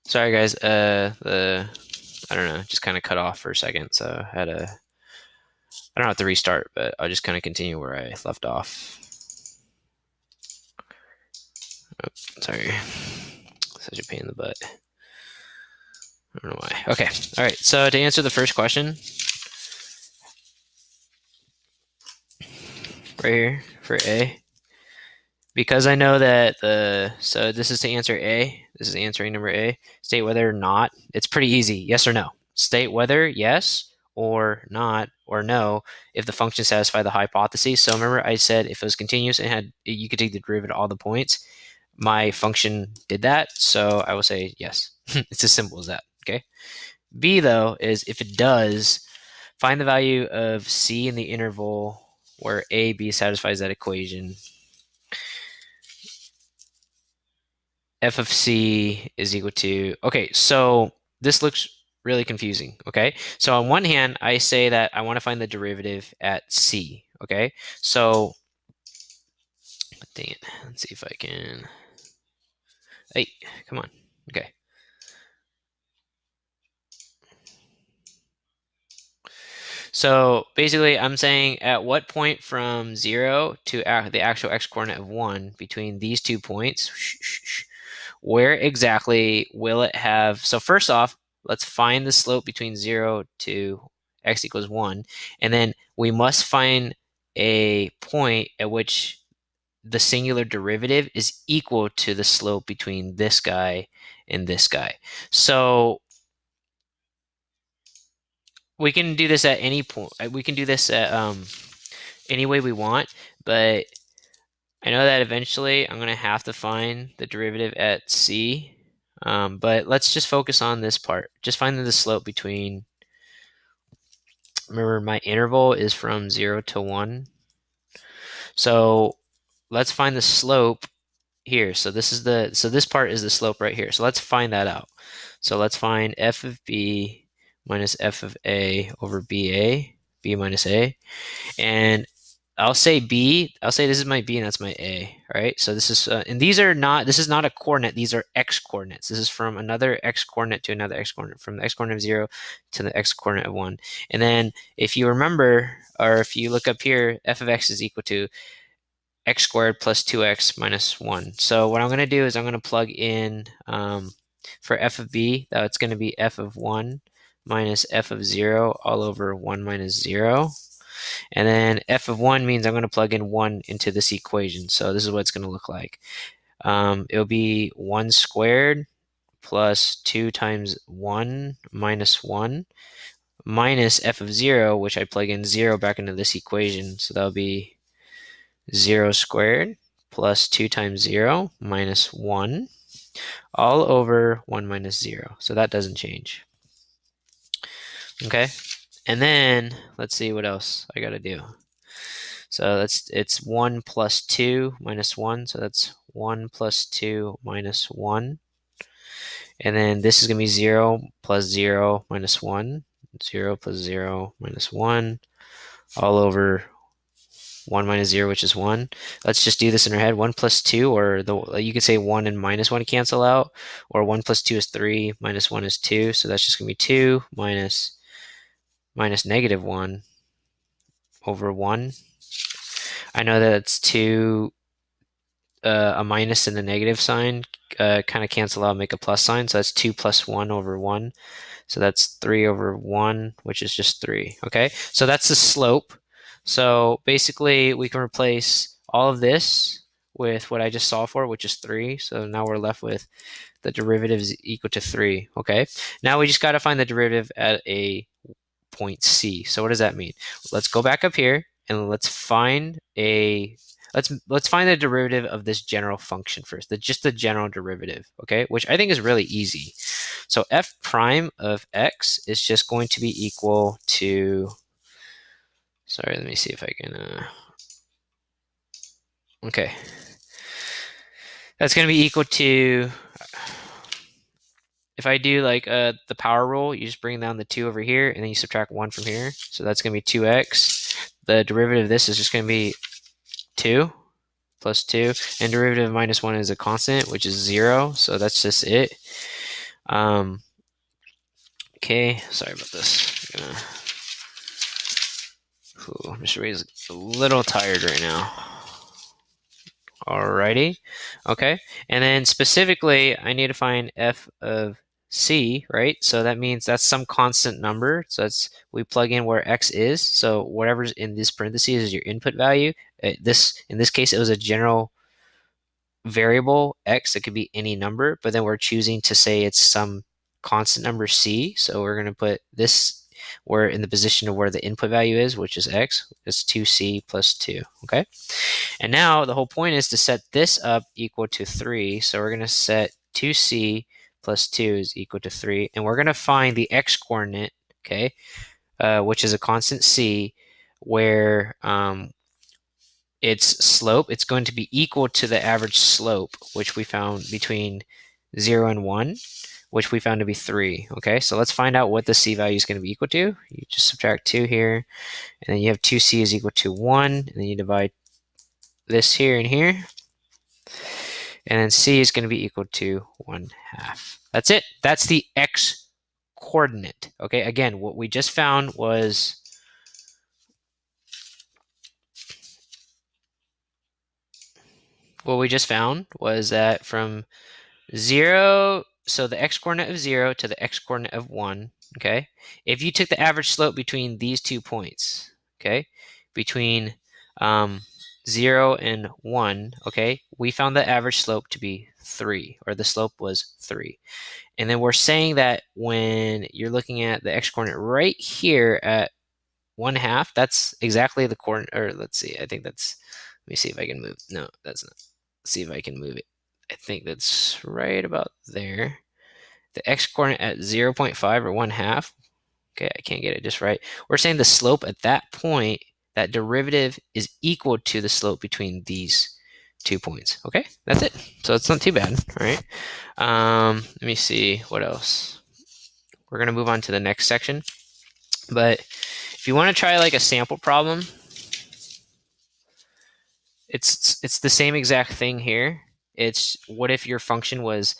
Sorry guys, I don't know, just kind of cut off for a second, so I don't have to restart, but I'll just kind of continue where I left off. Oh, sorry, such a pain in the butt. I don't know why. Okay, all right. So to answer the first question, right here for A, because I know that so this is to answer A. This is answering number A. State whether or not. It's pretty easy. Yes or no. State whether yes or not or no if the function satisfies the hypothesis. So remember I said if it was continuous and you could take the derivative of all the points. My function did that, so I will say yes. It's as simple as that. Okay. B though is if it does, find the value of C in the interval where A, B satisfies that equation. F of C is equal to, okay, so this looks really confusing, okay? So on one hand, I say that I want to find the derivative at C, okay? So, dang it, let's see if I can, hey, come on, okay. So basically, I'm saying at what point from 0 to the actual x-coordinate of 1 between these 2 points, where exactly will it have? So first off, let's find the slope between 0 to x equals 1. And then we must find a point at which the singular derivative is equal to the slope between this guy and this guy. So we can do this at any point. We can do this at any way we want, but I know that eventually I'm going to have to find the derivative at C. But let's just focus on this part. Just find the slope between, remember my interval is from 0 to 1. So let's find the slope here. So this part is the slope right here. So let's find that out. So let's find f of b minus f of a over b minus a. And I'll say B. I'll say this is my B and that's my A. All right. So this is and these are not. This is not a coordinate. These are x coordinates. This is from another x coordinate to another x coordinate, from the x coordinate of 0 to the x coordinate of 1. And then if you remember, or if you look up here, f of x is equal to x squared plus 2x minus 1. So what I'm going to do is I'm going to plug in for f of b. That's going to be f of 1 minus f of 0 all over 1 minus 0. And then f of 1 means I'm going to plug in 1 into this equation. So this is what it's going to look like. It'll be 1 squared plus 2 times 1 minus 1 minus f of 0, which I plug in 0 back into this equation. So that'll be 0 squared plus 2 times 0 minus 1 all over 1 minus 0. So that doesn't change. Okay. And then let's see what else I got to do. So it's 1 plus 2 minus 1. So that's 1 plus 2 minus 1. And then this is going to be 0 plus 0 minus 1. 0 plus 0 minus 1 all over 1 minus 0, which is 1. Let's just do this in our head. 1 plus 2, or you could say 1 and minus 1 cancel out, or 1 plus 2 is 3, minus 1 is 2. So that's just going to be 2 minus negative 1 over 1. I know that it's 2, a minus and a negative sign kind of cancel out, make a plus sign. So that's 2 plus 1 over 1. So that's 3 over 1, which is just 3. Okay, so that's the slope. So basically, we can replace all of this with what I just solved for, which is 3. So now we're left with the derivative is equal to 3. Okay, now we just got to find the derivative at a point C. So what does that mean? Let's go back up here and let's find let's find the derivative of this general function first, just the general derivative, okay, which I think is really easy. So f prime of x is just going to be equal to, sorry, let me see if I can, okay, that's going to be equal to, if I do like the power rule, you just bring down the 2 over here and then you subtract 1 from here. So that's going to be 2x. The derivative of this is just going to be 2 plus 2, and derivative of minus 1 is a constant, which is 0, so that's just it. Okay, sorry about this. I'm just a little tired right now. Alrighty. Okay. And then specifically, I need to find f of c, right? So that means that's some constant number. So that's we plug in where x is. So whatever's in this parentheses is your input value. In this case, it was a general variable x. It could be any number, but then we're choosing to say it's some constant number c. So we're going to put this where in the position of where the input value is, which is x. It's 2c plus 2. Okay. And now the whole point is to set this up equal to 3. So we're going to set 2c plus 2 is equal to 3. And we're going to find the x coordinate, okay, which is a constant c, where its slope, it's going to be equal to the average slope, which we found between 0 and 1, which we found to be 3. Okay, so let's find out what the c value is going to be equal to. You just subtract 2 here, and then you have 2c is equal to 1, and then you divide this here and here, and then c is going to be equal to 1/2. That's it. That's the x coordinate. Okay, again, what we just found was that from 0, so the x coordinate of 0 to the x coordinate of 1, okay, if you took the average slope between these 2 points, okay, between 0 and 1, okay, we found the average slope to be 3, or the slope was 3. And then we're saying that when you're looking at the x coordinate right here at 1/2, that's exactly the coordinate, or let's see, I think that's, let me see if I can move. No, that's not. Let's see if I can move it. I think that's right about there. The x coordinate at 0.5 or 1/2. Okay, I can't get it just right. We're saying the slope at that point, that derivative is equal to the slope between these 2 points. Okay, that's it. So it's not too bad. All right. Let me see what else. We're gonna move on to the next section. But if you want to try like a sample problem, it's the same exact thing here. It's what if your function was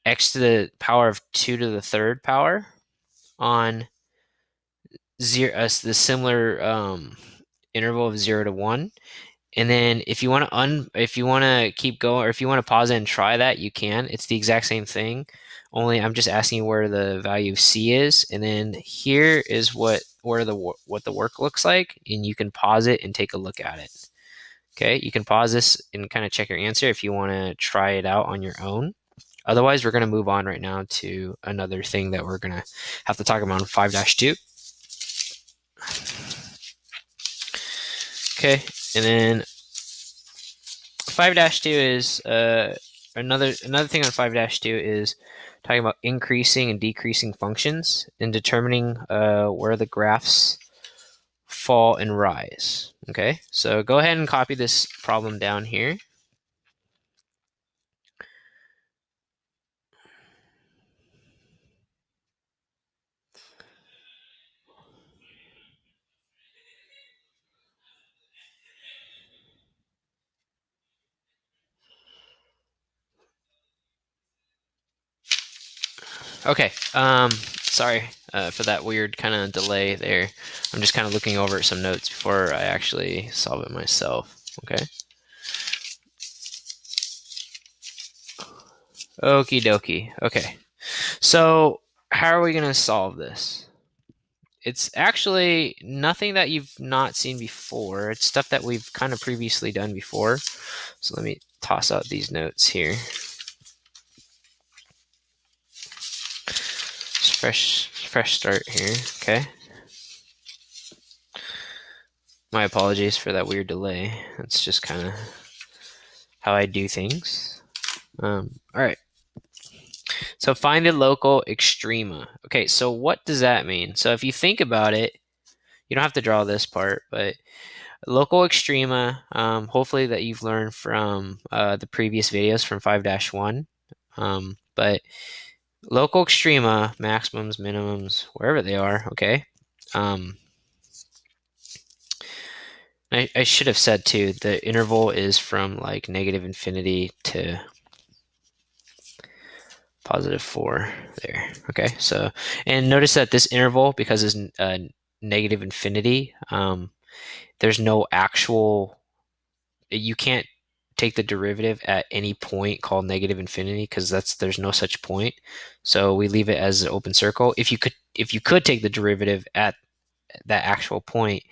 x to the power of 2 to the third power on the similar interval of 0 to 1. And then if you want to keep going, or if you want to pause it and try that, you can. It's the exact same thing, only I'm just asking you where the value of c is, and then here is what the work looks like, and you can pause it and take a look at it. Okay, you can pause this and kind of check your answer if you want to try it out on your own. Otherwise, we're going to move on right now to another thing that we're going to have to talk about on 5-2. Okay, and then 5-2 is another thing on 5-2 is talking about increasing and decreasing functions and determining where the graphs fall and rise. Okay, so go ahead and copy this problem down here. Okay, sorry for that weird kind of delay there. I'm just kind of looking over some notes before I actually solve it myself. Okay. Okie dokie. Okay. So how are we going to solve this? It's actually nothing that you've not seen before. It's stuff that we've kind of previously done before. So let me toss out these notes here. Fresh start here. Okay. My apologies for that weird delay. That's just kind of how I do things. All right. So find the local extrema. Okay, so what does that mean? So if you think about it, you don't have to draw this part, but local extrema, hopefully that you've learned from the previous videos from 5-1. But local extrema, maximums, minimums, wherever they are, okay? I should have said too, the interval is from like -infinity to positive 4 there. Okay, so, and notice that this interval, because it's negative infinity, there's no actual, you can't take the derivative at any point called negative infinity because there's no such point. So we leave it as an open circle. If you could take the derivative at that actual point,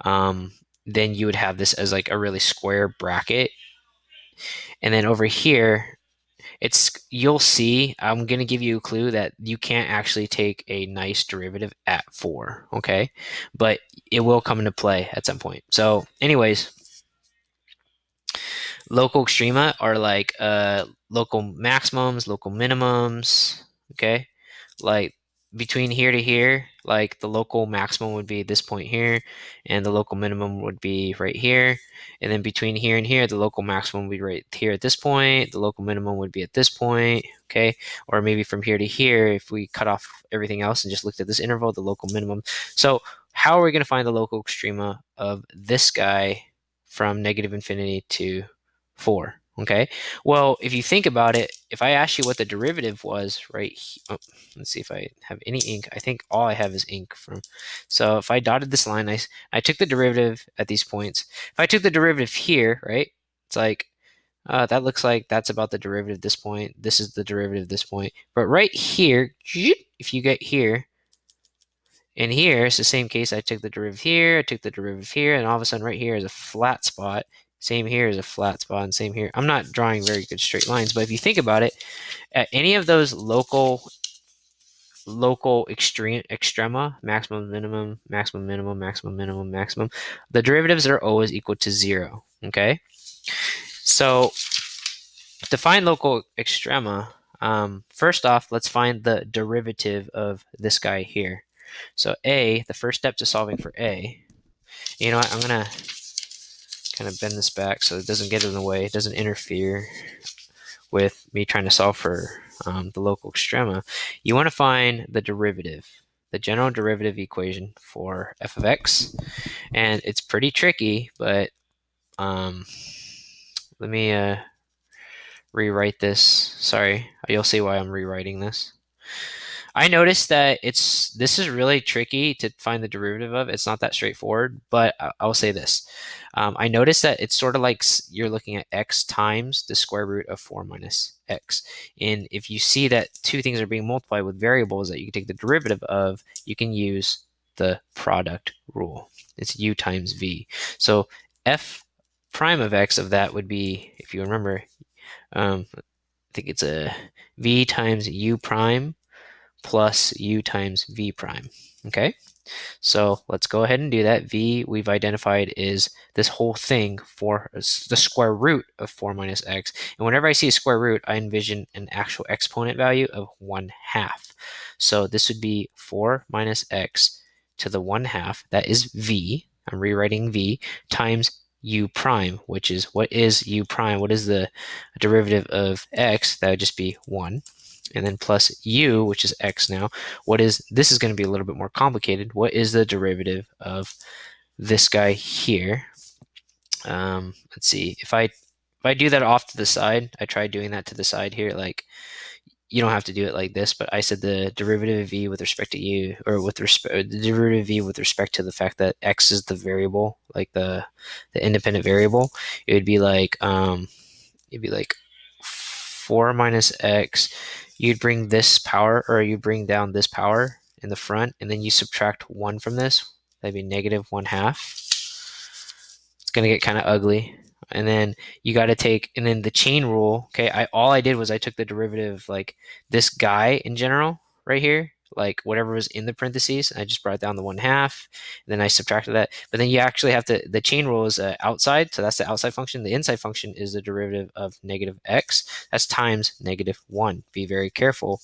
then you would have this as like a really square bracket. And then over here, you'll see, I'm going to give you a clue that you can't actually take a nice derivative at 4, okay? But it will come into play at some point. So anyways, local extrema are like local maximums, local minimums, okay? Like between here to here, like the local maximum would be this point here, and the local minimum would be right here. And then between here and here, the local maximum would be right here at this point, the local minimum would be at this point, okay? Or maybe from here to here, if we cut off everything else and just looked at this interval, the local minimum. So how are we going to find the local extrema of this guy from negative infinity to 4? Okay, well, if you think about it, if I ask you what the derivative was right here, oh, let's see if I have any ink. I think all I have is ink from. So if I dotted this line, I took the derivative at these points. If I took the derivative here, right, it's like, that looks like that's about the derivative at this point. This is the derivative at this point. But right here, if you get here, and here, it's the same case. I took the derivative here, I took the derivative here, and all of a sudden right here is a flat spot. Same here is a flat spot, and same here. I'm not drawing very good straight lines, but if you think about it, at any of those local extrema, maximum, minimum, maximum, minimum, maximum, minimum, maximum, the derivatives are always equal to 0, okay? So to find local extrema, first off, let's find the derivative of this guy here. So the first step to solving for A, you know what, I'm going to kind of bend this back so it doesn't get in the way, it doesn't interfere with me trying to solve for the local extrema. You want to find the derivative, the general derivative equation for f of x. And it's pretty tricky, but let me rewrite this. Sorry, you'll see why I'm rewriting this. I noticed that this is really tricky to find the derivative of. It's not that straightforward, but I'll say this. I noticed that it's sort of like you're looking at x times the square root of 4 minus x. And if you see that two things are being multiplied with variables that you can take the derivative of, you can use the product rule. It's u times v. So f prime of x of that would be, if you remember, I think it's a v times u prime plus u times v prime. Okay, so let's go ahead and do that. V we've identified is this whole thing for the square root of 4 minus x. And whenever I see a square root, I envision an actual exponent value of 1/2. So this would be 4 minus x to the 1/2. That is v. I'm rewriting v times u prime, which is, what is u prime? What is the derivative of x? That would just be 1. And then plus u, which is x now. This is going to be a little bit more complicated. What is the derivative of this guy here? Let's see. If I do that off to the side, I tried doing that to the side here. Like, you don't have to do it like this, but I said the derivative of v with respect to u, or the derivative of v with respect to the fact that x is the variable, like the independent variable. It would be like 4 minus x. You'd bring this power, or you bring down this power in the front, and then you subtract 1 from this. That'd be negative 1/2. It's going to get kind of ugly. And then you got to take, and then the chain rule. Okay, all I did was I took the derivative, like this guy in general right here, like whatever was in the parentheses, I just brought down the 1/2, and then I subtracted that. But then you actually have to, the chain rule is outside, so that's the outside function. The inside function is the derivative of negative x. That's times negative 1. Be very careful.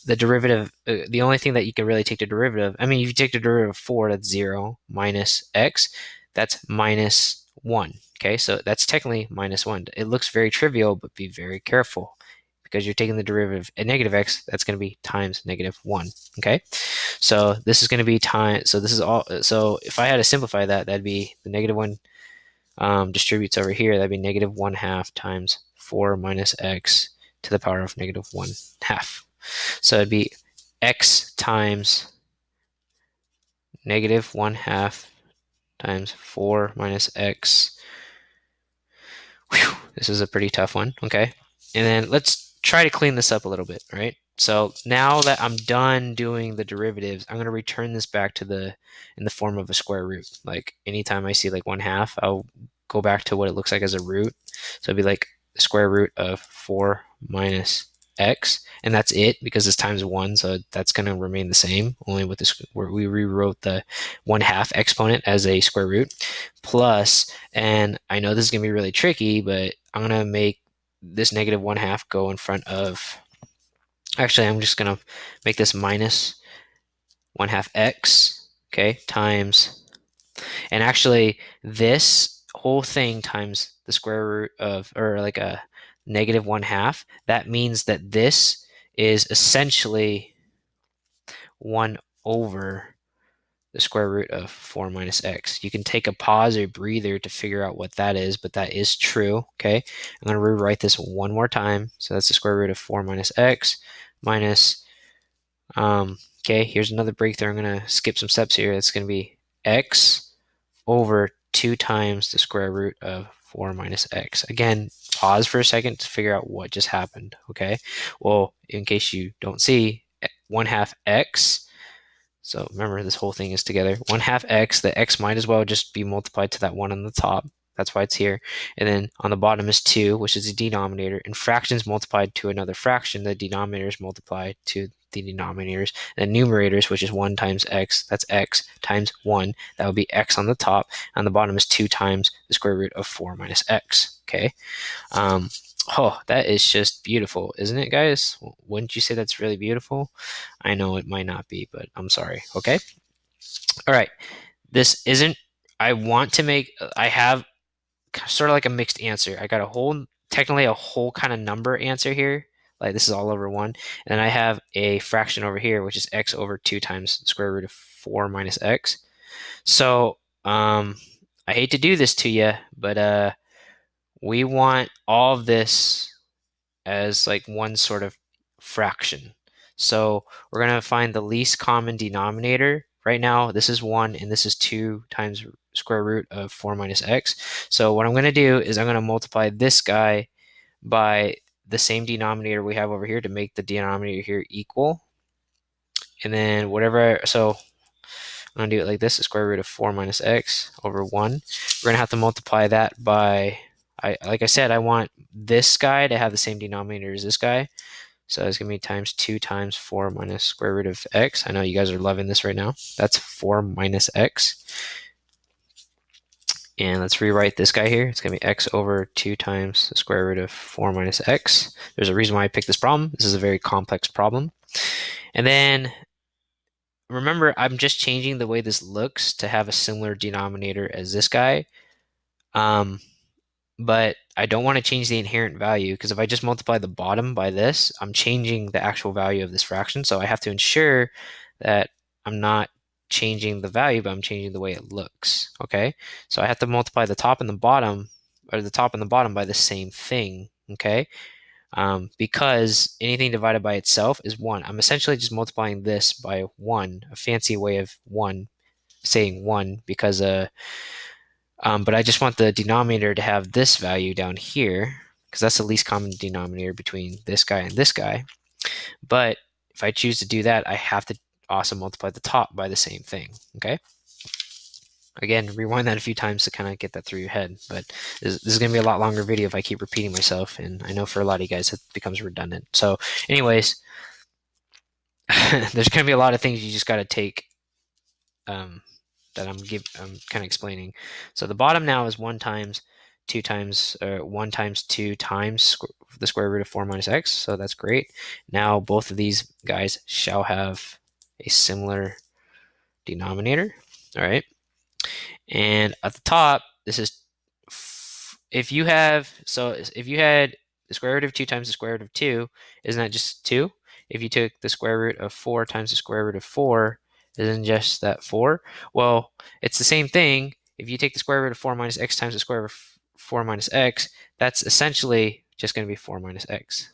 The derivative, the only thing that you can really take the derivative, I mean, if you take the derivative of 4, that's 0, minus x, that's minus 1. Okay, so that's technically minus 1. It looks very trivial, but be very careful, because you're taking the derivative at negative x, that's going to be times negative 1. Okay, so this is going to be time. So this is all. So if I had to simplify that, that'd be the negative 1 distributes over here. That'd be negative 1/2 times 4 minus x to the power of negative 1/2. So it'd be x times negative 1/2 times 4 minus x. Whew, this is a pretty tough one, okay? And then let's try to clean this up a little bit, right? So now that I'm done doing the derivatives, I'm going to return this back to in the form of a square root. Like anytime I see like 1/2, I'll go back to what it looks like as a root. So it'd be like the square root of 4 minus x, and that's it because it's times 1, so that's going to remain the same, only with this, where we rewrote the 1/2 exponent as a square root, plus, and I know this is going to be really tricky, but I'm going to make this negative 1/2 go in front of, actually, I'm just going to make this minus 1/2 x, okay, times, and actually this whole thing times the square root of, or like a negative 1/2, that means that this is essentially 1 over the square root of 4 minus x. You can take a pause or breather to figure out what that is, but that is true, okay? I'm going to rewrite this one more time. So that's the square root of 4 minus x minus, okay, here's another breakthrough. I'm going to skip some steps here. It's going to be x over 2 times the square root of 4 minus x. Again, pause for a second to figure out what just happened, okay? Well, in case you don't see, 1/2 x, so remember this whole thing is together, 1/2 x, the x might as well just be multiplied to that 1 on the top. That's why it's here. And then on the bottom is 2, which is the denominator. And fractions multiplied to another fraction, the denominators multiply to the denominators. And the numerators, which is 1 times x, that's x times 1. That would be x on the top. On the bottom is 2 times the square root of 4 minus x. Okay. Oh, that is just beautiful, isn't it, guys? Wouldn't you say that's really beautiful? I know it might not be, but I'm sorry. Okay. All right. This isn't, I want to make, I have sort of like a mixed answer. I got a whole, technically a whole kind of number answer here. Like this is all over 1. And then I have a fraction over here, which is x over 2 times the square root of 4 minus x. So I hate to do this to you, but we want all of this as like one sort of fraction. So we're going to find the least common denominator. Right now, this is 1 and this is 2 times square root of 4 minus x. So what I'm going to do is I'm going to multiply this guy by the same denominator we have over here to make the denominator here equal. And then whatever, so I'm going to do it like this, the square root of 4 minus x over 1. We're going to have to multiply that by, like I said, I want this guy to have the same denominator as this guy. So it's going to be times 2 times 4 minus square root of x. I know you guys are loving this right now. That's 4 minus x. And let's rewrite this guy here. It's going to be x over 2 times the square root of 4 minus x. There's a reason why I picked this problem. This is a very complex problem. And then remember, I'm just changing the way this looks to have a similar denominator as this guy. But I don't want to change the inherent value, because if I just multiply the bottom by this, I'm changing the actual value of this fraction. So I have to ensure that I'm not changing the value, but I'm changing the way it looks. Okay, so I have to multiply the top and the bottom, or the top and the bottom, by the same thing. Okay, because anything divided by itself is 1. I'm essentially just multiplying this by 1, a fancy way of saying 1, because but I just want the denominator to have this value down here, because that's the least common denominator between this guy and this guy. But if I choose to do that, I have to also multiply the top by the same thing, okay? Again, rewind that a few times to kind of get that through your head. But this is going to be a lot longer video if I keep repeating myself, and I know for a lot of you guys it becomes redundant. So anyways, there's going to be a lot of things you just got to take that I'm kind of explaining. So the bottom now is 1 times 2 times 1 times 2 times the square root of 4 minus x. So that's great. Now both of these guys shall have a similar denominator. All right. And at the top, this is if you had the square root of 2 times the square root of 2, isn't that just 2? If you took the square root of 4 times the square root of 4, isn't just that 4? Well, it's the same thing. If you take the square root of 4 minus x times the square root of 4 minus x, that's essentially just going to be 4 minus x.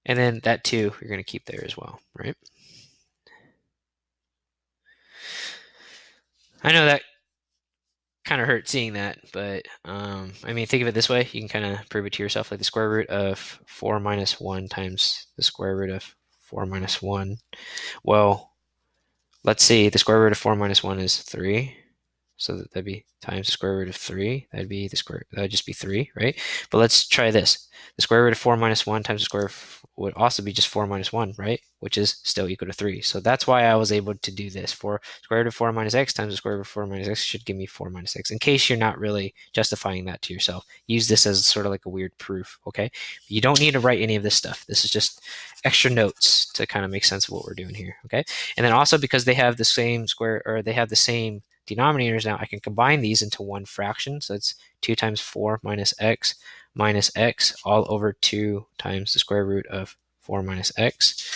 And then that 2 you're going to keep there as well, right? I know that kind of hurt seeing that, but I mean, think of it this way. You can kind of prove it to yourself, like the square root of 4 minus 1 times the square root of 4 minus 1. Well, let's see, the square root of 4 minus 1 is 3. So that'd be times the square root of 3. That'd be the square, that'd just be 3, right? But let's try this. The square root of 4 minus 1 times the square would also be just 4 minus 1, right? Which is still equal to 3. So that's why I was able to do this. For square root of 4 minus x times the square root of 4 minus x should give me 4 minus x. In case you're not really justifying that to yourself, use this as sort of like a weird proof, okay? You don't need to write any of this stuff. This is just extra notes to kind of make sense of what we're doing here, okay? And then also because they have the same square, or they have the same denominators now, I can combine these into one fraction. So it's 2 times 4 minus x all over 2 times the square root of 4 minus x.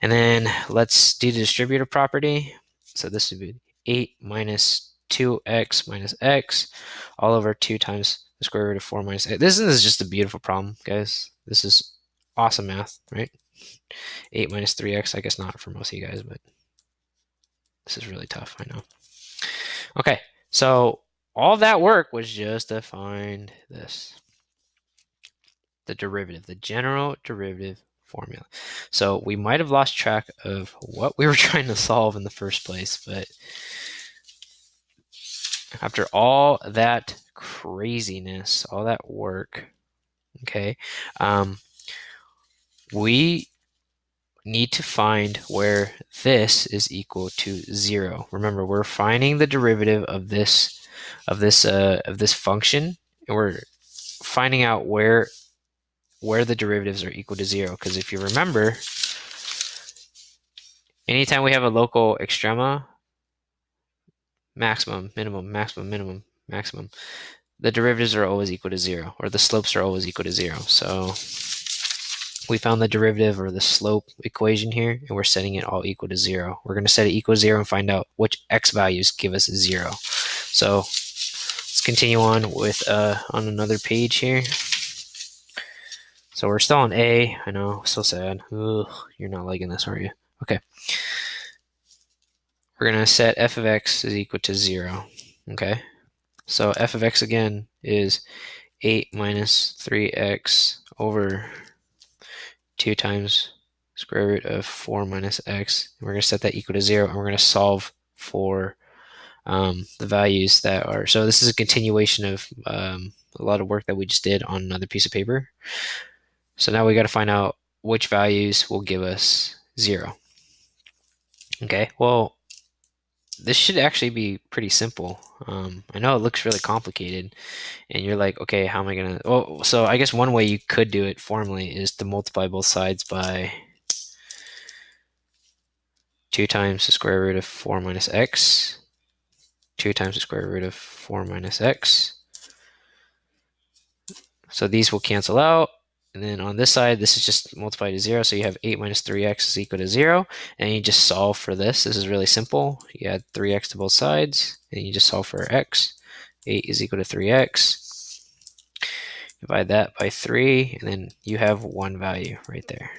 And then let's do the distributive property. So this would be 8 minus 2x minus x all over 2 times the square root of 4 minus x. This is just a beautiful problem, guys. This is awesome math, right? 8 minus 3x, I guess not for most of you guys, but this is really tough, I know. Okay, so all that work was just to find this, the derivative, the general derivative formula. So we might have lost track of what we were trying to solve in the first place, but after all that craziness, all that work, okay, we need to find where this is equal to 0. Remember, we're finding the derivative of this function, and we're finding out where the derivatives are equal to 0. Because if you remember, anytime we have a local extrema, maximum, minimum, maximum, minimum, maximum, the derivatives are always equal to 0, or the slopes are always equal to 0. So we found the derivative or the slope equation here, and we're setting it all equal to 0. We're going to set it equal to 0 and find out which x values give us 0. So let's continue on with on another page here. So we're still on A. I know, so sad. Ugh, you're not liking this, are you? Okay. We're going to set f of x is equal to 0. Okay. So f of x again is 8 minus 3x over 2 times square root of 4 minus x. And we're going to set that equal to 0, and we're going to solve for the values that are. So this is a continuation of a lot of work that we just did on another piece of paper. So now we got to find out which values will give us 0. Okay, well, this should actually be pretty simple. I know it looks really complicated, and you're like, okay, how am I going to... Oh, so I guess one way you could do it formally is to multiply both sides by 2 times the square root of 4 minus x, 2 times the square root of 4 minus x. So these will cancel out. And then on this side, this is just multiplied to 0. So you have 8 minus 3x is equal to 0. And you just solve for this. This is really simple. You add 3x to both sides, and you just solve for x. 8 is equal to 3x. Divide that by 3, and then you have one value right there.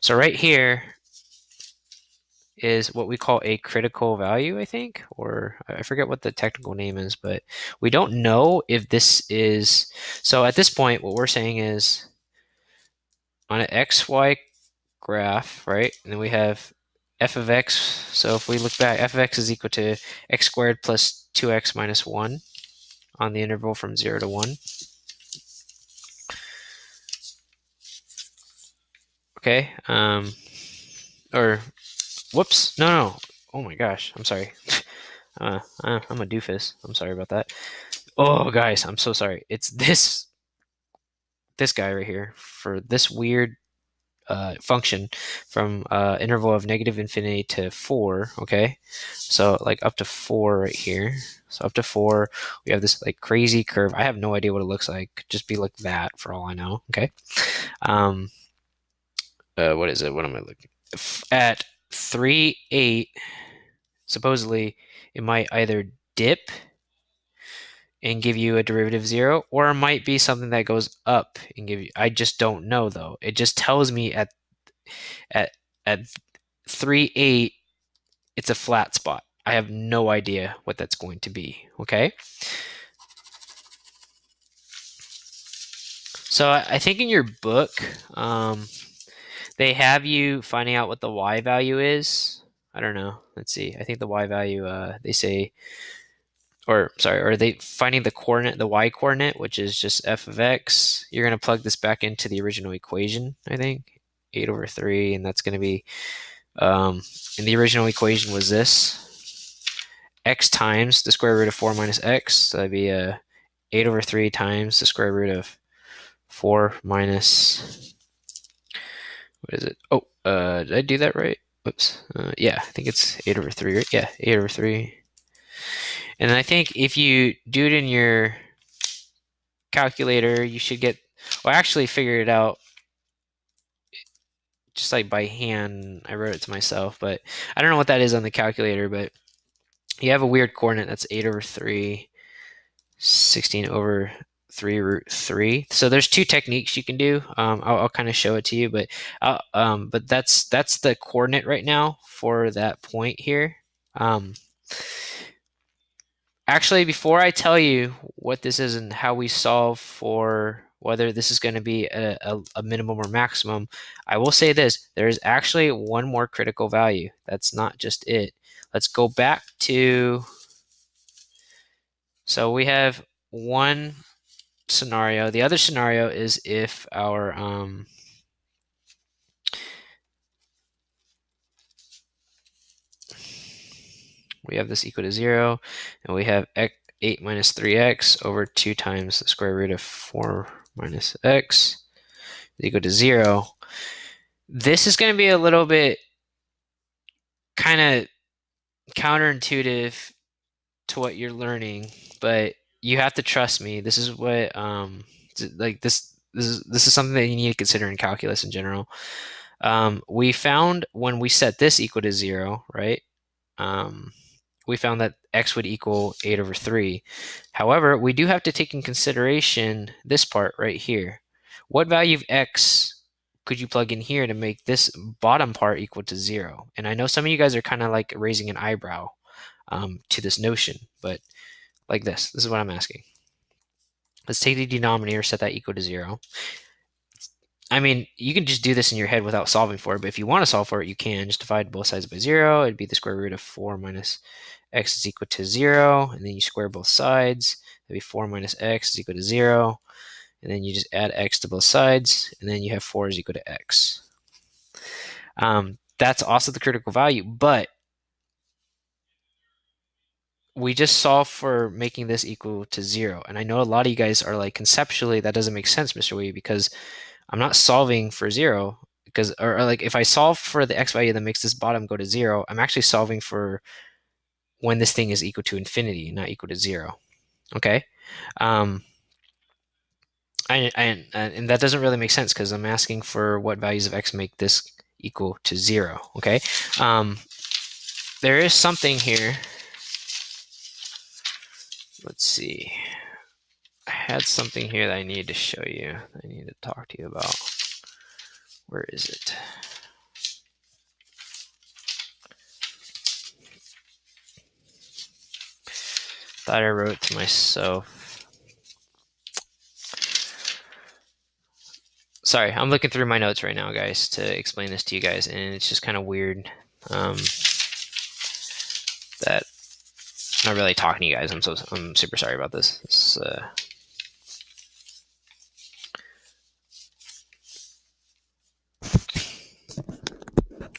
So right here is what we call a critical value, I think, or I forget what the technical name is, but we don't know if this is... So at this point, what we're saying is on an xy graph, right? And then we have f of x. So if we look back, f of x is equal to x squared plus 2x minus 1 on the interval from 0 to 1. Okay. Or, whoops. No. Oh my gosh. I'm sorry. I'm a doofus. I'm sorry about that. Oh, guys, I'm so sorry. It's this guy right here for this weird function from interval of negative infinity to 4, okay? So like up to 4 right here. So up to 4, we have this like crazy curve. I have no idea what it looks like. Could just be like that for all I know, okay? What is it? What am I looking at? 3, 8, supposedly it might either dip and give you a derivative 0, or it might be something that goes up and give you, I just don't know though. It just tells me at at 3, 8, it's a flat spot. I have no idea what that's going to be, okay? So I think in your book, they have you finding out what the y value is. I don't know. Let's see. I think the y value, they say, or sorry, or they finding the coordinate, the y coordinate, which is just f of x. You're going to plug this back into the original equation, I think, 8 over 3, and that's going to be, and the original equation was this, x times the square root of 4 minus x, so that'd be 8 over 3 times the square root of 4 minus, what is it? Oh, did I do that right? Whoops. Yeah, I think it's 8 over 3, right? Yeah, 8 over 3. And I think if you do it in your calculator, you should get, well, I actually figured it out just like by hand. I wrote it to myself, but I don't know what that is on the calculator, but you have a weird coordinate that's 8 over 3, 16 over 3 root 3. So there's two techniques you can do. I'll kind of show it to you, but that's the coordinate right now for that point here. Actually, before I tell you what this is and how we solve for whether this is going to be a minimum or maximum, I will say this. There is actually one more critical value. That's not just it. Let's go back to, so we have one scenario. The other scenario is if our, we have this equal to 0, and we have 8 minus 3x over 2 times the square root of 4 minus x is equal to 0. This is going to be a little bit kind of counterintuitive to what you're learning, but you have to trust me. This is what like this is something that you need to consider in calculus in general. We found when we set this equal to 0, right? We found that x would equal 8 over 3. However, we do have to take in consideration this part right here. What value of x could you plug in here to make this bottom part equal to 0? And I know some of you guys are kind of like raising an eyebrow to this notion, but like this is what I'm asking. Let's take the denominator, set that equal to 0. I mean, you can just do this in your head without solving for it, but if you want to solve for it, you can. Just divide both sides by 0. It'd be the square root of 4 minus x is equal to 0, and then you square both sides. That'd be 4 minus x is equal to 0, and then you just add x to both sides, and then you have 4 is equal to x. That's also the critical value, but we just solved for making this equal to 0. And I know a lot of you guys are like, conceptually, that doesn't make sense, Mr. Wee, because I'm not solving for 0. Because, or like, if I solve for the x value that makes this bottom go to 0, I'm actually solving for when this thing is equal to infinity, not equal to 0. Okay? And that doesn't really make sense because I'm asking for what values of x make this equal to 0. Okay? There is something here. Let's see. I had something here that I need to show you. I need to talk to you about. Where is it? Thought I wrote to myself. Sorry, I'm looking through my notes right now, guys, to explain this to you guys, and it's just kind of weird that I'm not really talking to you guys. I'm super sorry about this.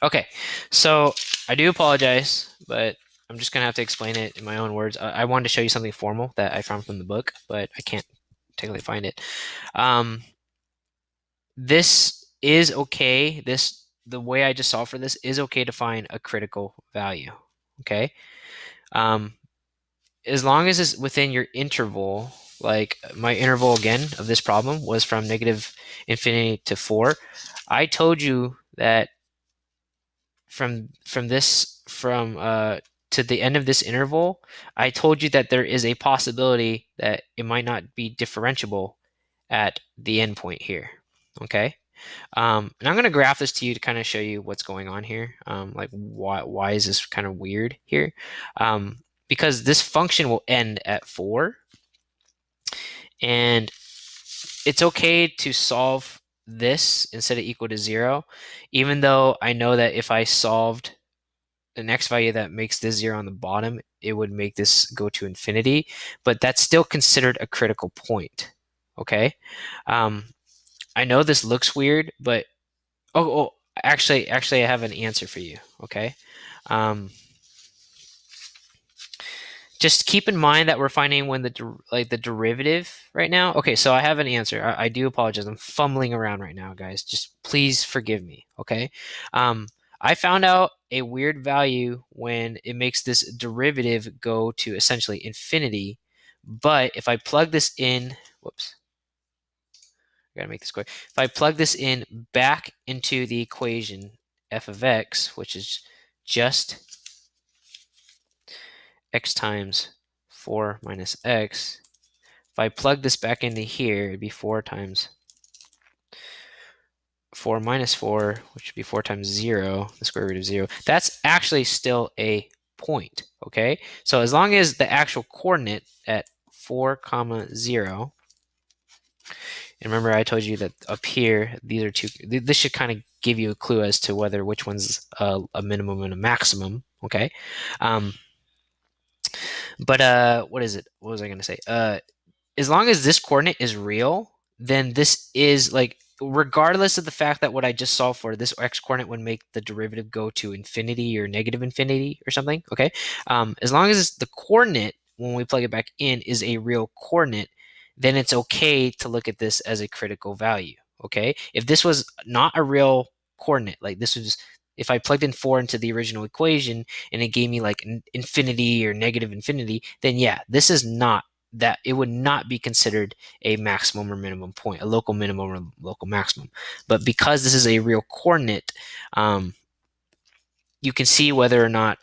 Okay, so I do apologize, but I'm just gonna have to explain it in my own words. I wanted to show you something formal that I found from the book, but I can't technically find it. This is okay. The way I just solved for this is okay to find a critical value. Okay, as long as it's within your interval. Like my interval again of this problem was from negative infinity to 4. I told you that from to the end of this interval, I told you that there is a possibility that it might not be differentiable at the endpoint here, okay? And I'm going to graph this to you to kind of show you what's going on here. Like why is this kind of weird here? Because this function will end at 4, and it's okay to solve this instead of equal to 0, even though I know that if I solved an x value that makes this 0 on the bottom, it would make this go to infinity, but that's still considered a critical point, okay? I know this looks weird, but actually, I have an answer for you, okay? Um, just keep in mind that we're finding when the derivative right now. Okay, so I have an answer. I do apologize. I'm fumbling around right now, guys. Just please forgive me, okay? I found out a weird value when it makes this derivative go to essentially infinity. But if I plug this in, whoops, I gotta make this quick. If I plug this in back into the equation f of x, which is just x times 4 minus x, if I plug this back into here, it'd be 4 times 4 minus 4, which would be 4 times 0, the square root of 0. That's actually still a point, okay? So as long as the actual coordinate at 4 comma 0, and remember I told you that up here, these are two, this should kind of give you a clue as to whether which one's a minimum and a maximum, okay? But what is it? What was I going to say? As long as this coordinate is real, then this is like, regardless of the fact that what I just solved for, this x coordinate would make the derivative go to infinity or negative infinity or something, okay? As long as the coordinate, when we plug it back in, is a real coordinate, then it's okay to look at this as a critical value, okay? If this was not a real coordinate, like this was, if I plugged in 4 into the original equation and it gave me like infinity or negative infinity, then yeah, this is not that, it would not be considered a maximum or minimum point, a local minimum or local maximum. But because this is a real coordinate, you can see whether or not,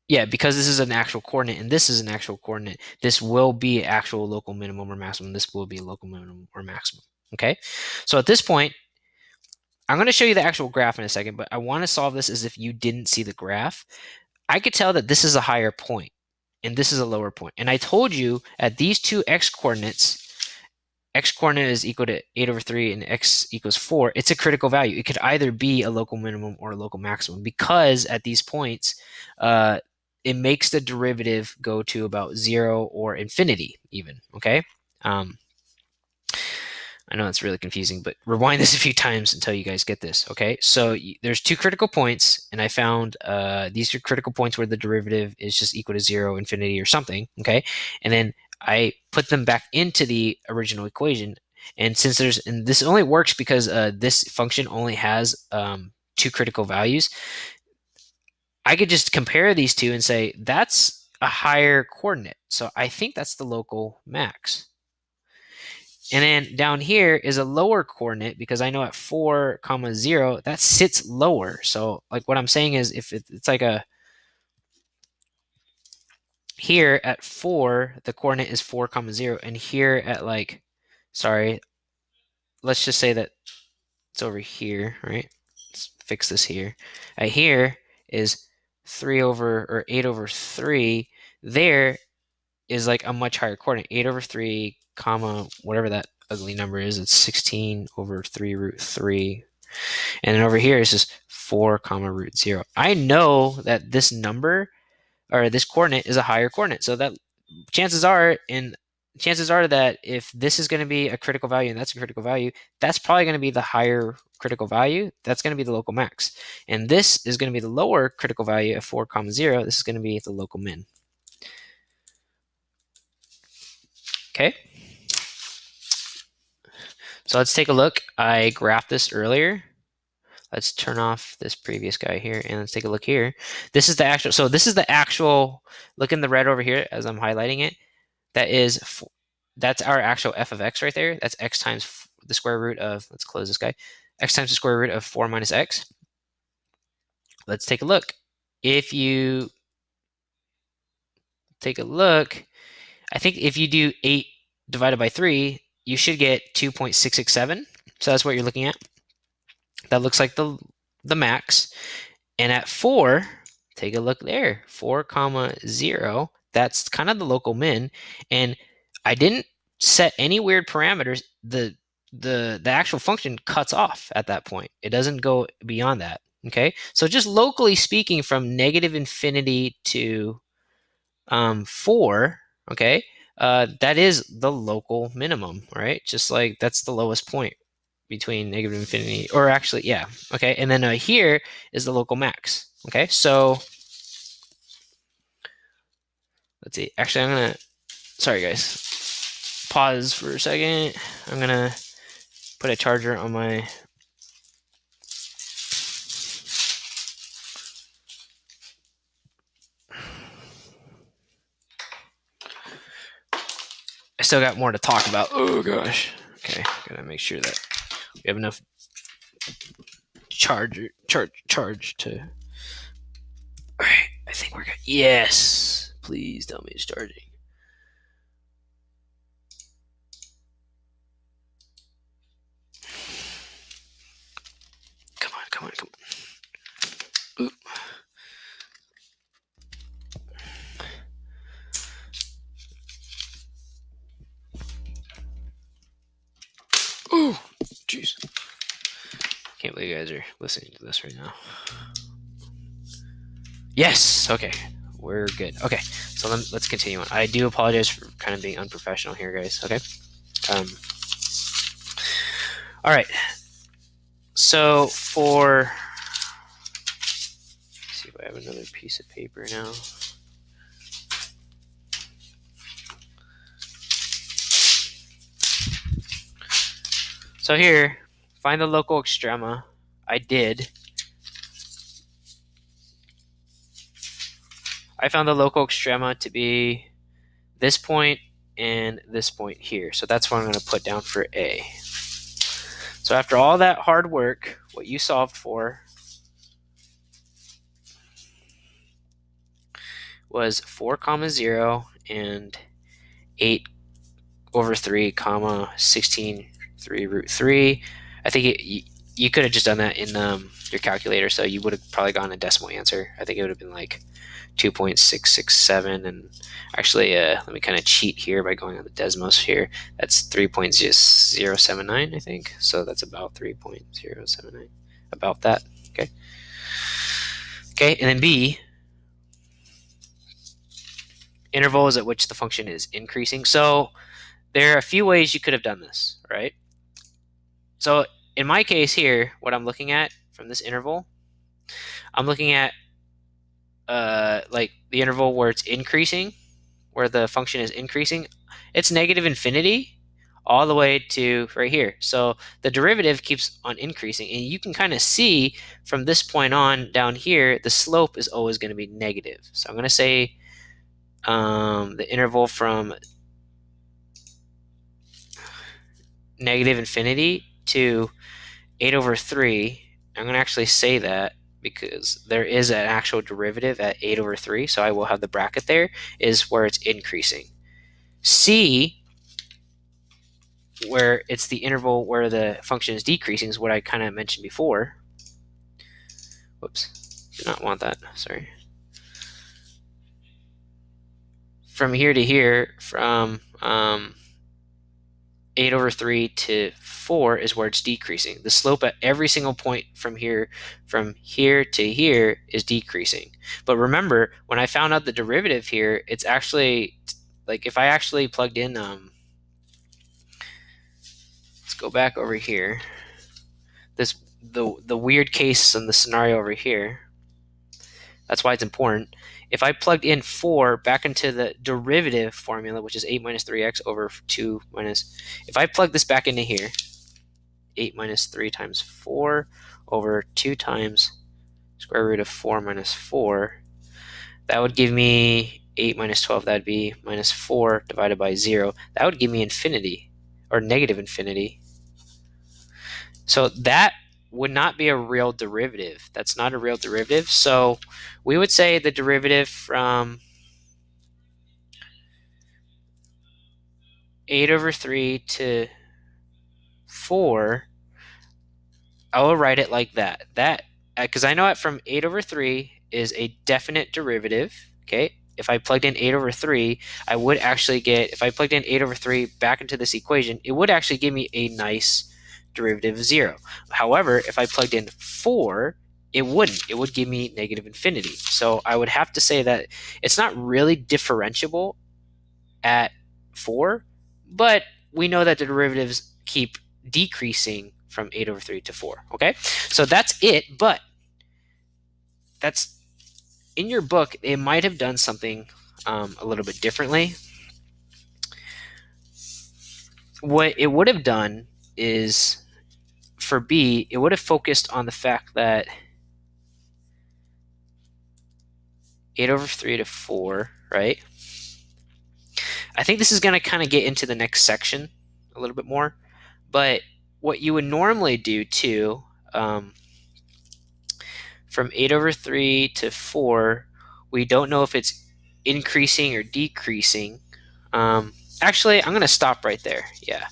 yeah, because this is an actual coordinate and this is an actual coordinate, this will be actual local minimum or maximum. This will be a local minimum or maximum, okay? So at this point, I'm going to show you the actual graph in a second, but I want to solve this as if you didn't see the graph. I could tell that this is a higher point and this is a lower point. And I told you at these two x coordinates, x coordinate is equal to 8 over 3 and x equals 4, it's a critical value. It could either be a local minimum or a local maximum because at these points, it makes the derivative go to about 0 or infinity even, okay? I know it's really confusing, but rewind this a few times until you guys get this, okay? So there's two critical points, and I found these are critical points where the derivative is just equal to 0, infinity, or something, okay? And then I put them back into the original equation, and since and this only works because this function only has two critical values, I could just compare these two and say, that's a higher coordinate, so I think that's the local max. And then down here is a lower coordinate because I know at 4 comma 0 that sits lower. So like what I'm saying is if it's like a, here at 4 the coordinate is 4 comma 0, and here at like, sorry, let's just say that it's over here, right? Let's fix this here. At here is 3 over, or 8 over 3. There is like a much higher coordinate, 8 over 3 comma whatever that ugly number is. It's 16 over 3 root 3, and then over here is just 4 comma root 0. I know that this number, or this coordinate, is a higher coordinate, so that chances are that if this is going to be a critical value and that's a critical value, that's probably going to be the higher critical value. That's going to be the local max, and this is going to be the lower critical value of 4 comma 0. This is going to be the local min. Okay, so let's take a look. I graphed this earlier. Let's turn off this previous guy here and let's take a look here. This is the actual, so this is the actual, look in the red over here as I'm highlighting it. That's our actual f of x right there. That's x times the square root of, let's close this guy, x times the square root of 4 minus x. Let's take a look. if you take a look, I think if you do 8 divided by 3, you should get 2.667. So that's what you're looking at. That looks like the max. And at 4, take a look there, 4 comma 0, that's kind of the local min. And I didn't set any weird parameters. The actual function cuts off at that point. It doesn't go beyond that. Okay, so just locally speaking, from negative infinity to 4, okay, that is the local minimum, right? Just like that's the lowest point between negative infinity, or actually, yeah, okay. And then here is the local max. Okay, so let's see. Actually, I'm gonna, sorry guys, pause for a second. I'm gonna put a charger on my, I still got more to talk about. Oh gosh. Okay, gotta make sure that we have enough charge to. All right, I think we're good. Yes, please tell me it's charging. Come on, come on, come on. Ooh. Oh, jeez. Can't believe you guys are listening to this right now. Yes, okay. We're good. Okay, so let's continue on. I do apologize for kind of being unprofessional here, guys. Okay. All right. So for, let's see if I have another piece of paper now. So here, find the local extrema. I did. I found the local extrema to be this point and this point here. So that's what I'm going to put down for A. So after all that hard work, what you solved for was 4 comma 0 and 8 over 3 comma 16 3 root 3. I think you could have just done that in your calculator, so you would have probably gotten a decimal answer. I think it would have been like 2.667, and actually let me kind of cheat here by going on the Desmos here. That's 3.079, I think. So that's about 3.079, about that. Okay. Okay, and then B, intervals at which the function is increasing. So there are a few ways you could have done this, right? So in my case here, what I'm looking at from this interval, I'm looking at like the interval where it's increasing, where the function is increasing. It's negative infinity all the way to right here. So the derivative keeps on increasing, and you can kind of see from this point on down here, the slope is always going to be negative. So I'm going to say the interval from negative infinity to 8 over 3. I'm going to actually say that because there is an actual derivative at 8 over 3, so I will have the bracket there, is where it's increasing. C, where it's the interval where the function is decreasing, is what I kind of mentioned before. Whoops, did not want that, sorry. From here to here, from 8 over 3 to 4 is where it's decreasing. The slope at every single point from here to here is decreasing. But remember, when I found out the derivative here, it's actually, like if I actually plugged in, let's go back over here, the weird case in the scenario over here, that's why it's important. If I plugged in 4 back into the derivative formula, which is 8 minus 3x over 2 minus, if I plug this back into here, 8 minus 3 times 4 over 2 times square root of 4 minus 4, that would give me 8 minus 12, that would be minus 4 divided by 0. That would give me infinity, or negative infinity. So that would not be a real derivative. That's not a real derivative. So we would say the derivative from 8 over 3 to 4, I will write it like that. Because I know it from 8 over 3 is a definite derivative, okay? If I plugged in 8 over 3, I would actually get, if I plugged in 8 over 3 back into this equation, it would actually give me a nice derivative of 0. However, if I plugged in 4, it wouldn't. It would give me negative infinity. So I would have to say that it's not really differentiable at 4, but we know that the derivatives keep decreasing from 8 over 3 to 4, okay? So that's it, but that's, in your book, it might have done something a little bit differently. What it would have done is, for B, it would have focused on the fact that 8 over 3 to 4, right? I think this is going to kind of get into the next section a little bit more, but what you would normally do too, from 8 over 3 to 4, we don't know if it's increasing or decreasing. Actually, I'm going to stop right there. Yeah,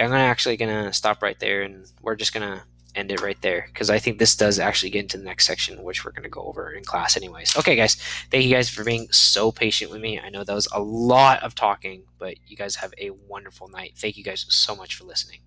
I'm actually going to stop right there, and we're just going to end it right there, because I think this does actually get into the next section, which we're going to go over in class anyways. Okay, guys, thank you guys for being so patient with me. I know that was a lot of talking, but you guys have a wonderful night. Thank you guys so much for listening.